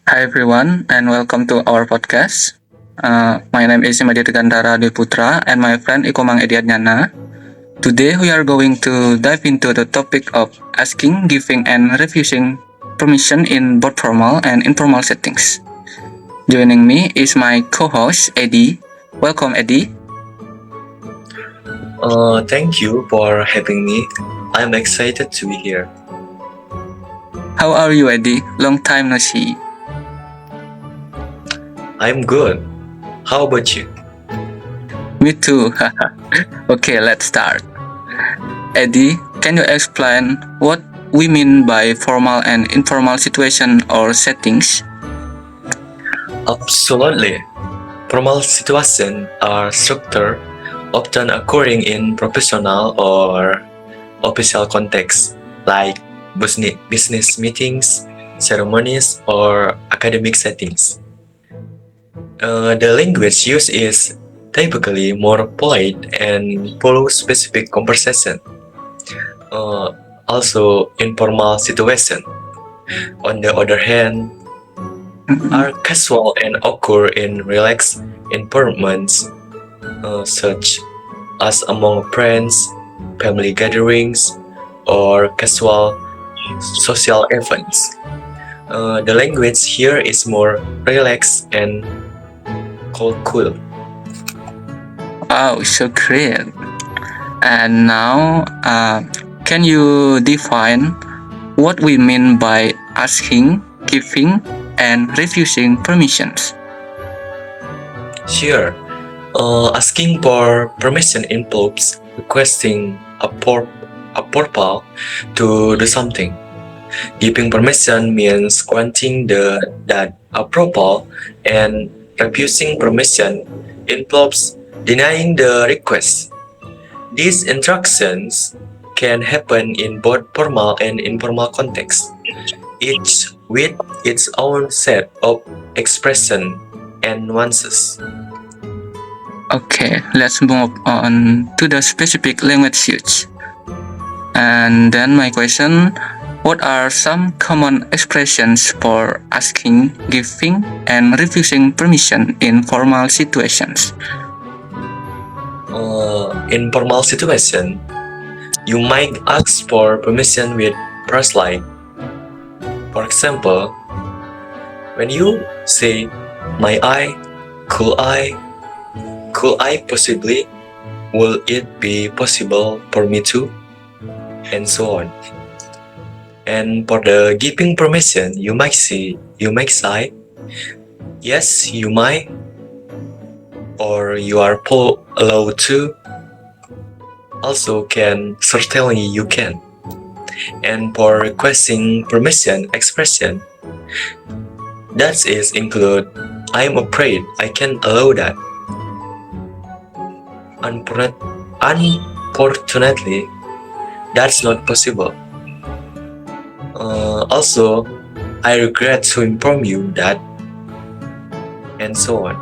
Hi everyone, and welcome to our podcast. My name is Imadit Gandara Dwi Putra, and my friend Ikomang Ediadnyana. Today we are going to dive into the topic of asking, giving, and refusing permission in both formal and informal settings. Joining me is my co-host Eddie. Welcome, Eddie. Thank you for having me. I'm excited to be here. How are you, Eddie? Long time no see. I'm good. How about you? Me too. Okay, let's start. Eddie, can you explain what we mean by formal and informal situation or settings? Absolutely. Formal situations are structured, often occurring in professional or official contexts, like business meetings, ceremonies, or academic settings. The language used is typically more polite and follows specific conversation. Uh, Also, informal situation, on the other hand, are casual and occur in relaxed environments, such as among friends, family gatherings, or casual social events. The language here is more relaxed and cool. Oh, so great. And now, can you define what we mean by asking, giving, and refusing permissions? Sure, asking for permission involves requesting a portal to do something. Giving permission means granting that approval, and refusing permission involves denying the request. These instructions can happen in both formal and informal contexts, each with its own set of expression and nuances. Okay, let's move on to the specific language use. And then my question, what are some common expressions for asking, giving, and refusing permission in formal situations? In formal situation, you might ask for permission with phrases like, for example, when you say, "My I, could I, could I possibly, will it be possible for me to?" and so on. And for the giving permission, you might say, "Yes, you might," or "You are allowed to." Also, can certainly you can. And for requesting permission expression, that is include, "I'm afraid I can't allow that." Unfortunately, that's not possible. Also, "I regret to inform you that," and so on.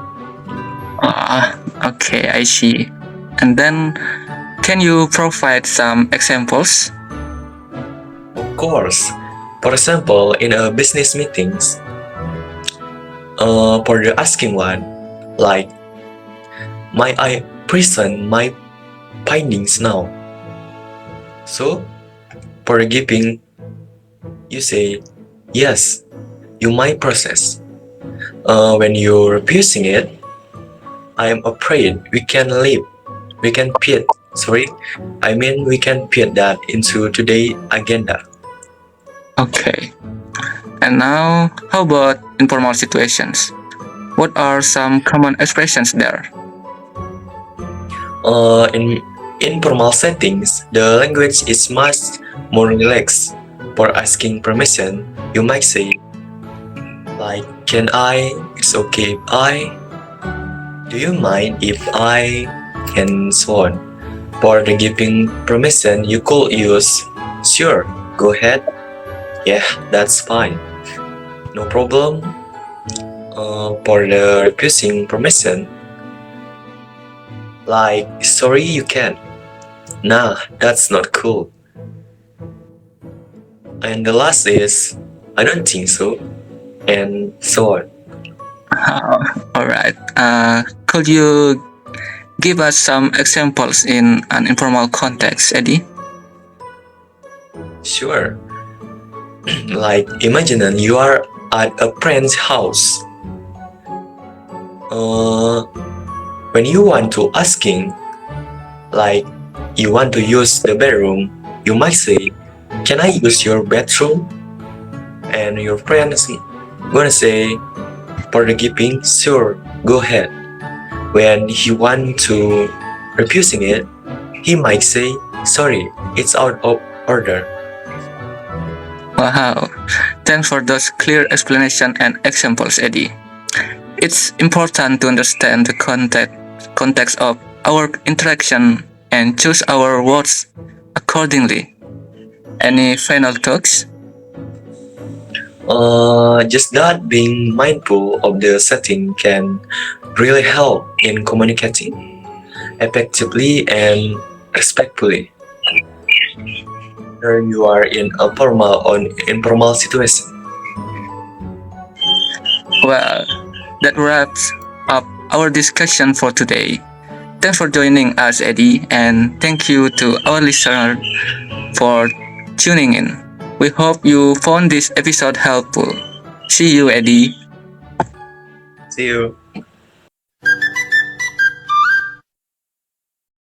Okay, I see. And then, can you provide some examples? Of course, for example, in a business meetings, for the asking one, like, "Might I present my findings now?" So, for the giving, you say, "Yes, you might process." When you're refusing it, "I am afraid we can leave. We can fit. We can fit that into today's agenda." Okay. And now, how about informal situations? What are some common expressions there? In informal settings, the language is much more relaxed. For asking permission, you might say, like, "Can I? It's okay if I? Do you mind if I?" and so on. For the giving permission, you could use, "Sure, go ahead. Yeah, that's fine. No problem." For the refusing permission, like, "Sorry, you can't. Nah, that's not cool." And the last is, "I don't think so." and so on. All right. Could you give us some examples in an informal context, Eddie? Sure. Like imagine you are at a friend's house. When you want to asking, like you want to use the bedroom, you might say, "Can I use your bedroom?" And your friend is gonna say, "For the giving, sure, go ahead." When he want to refusing it, he might say, "Sorry, it's out of order." Wow. Thanks for those clear explanation and examples, Eddie. It's important to understand the context of our interaction and choose our words accordingly. Any final thoughts? Just that being mindful of the setting can really help in communicating effectively and respectfully. Whether you are in a formal or informal situation. Well, that wraps up our discussion for today. Thanks for joining us, Eddie, and thank you to our listener for tuning in. We hope you found this episode helpful. See you, Eddie. See you.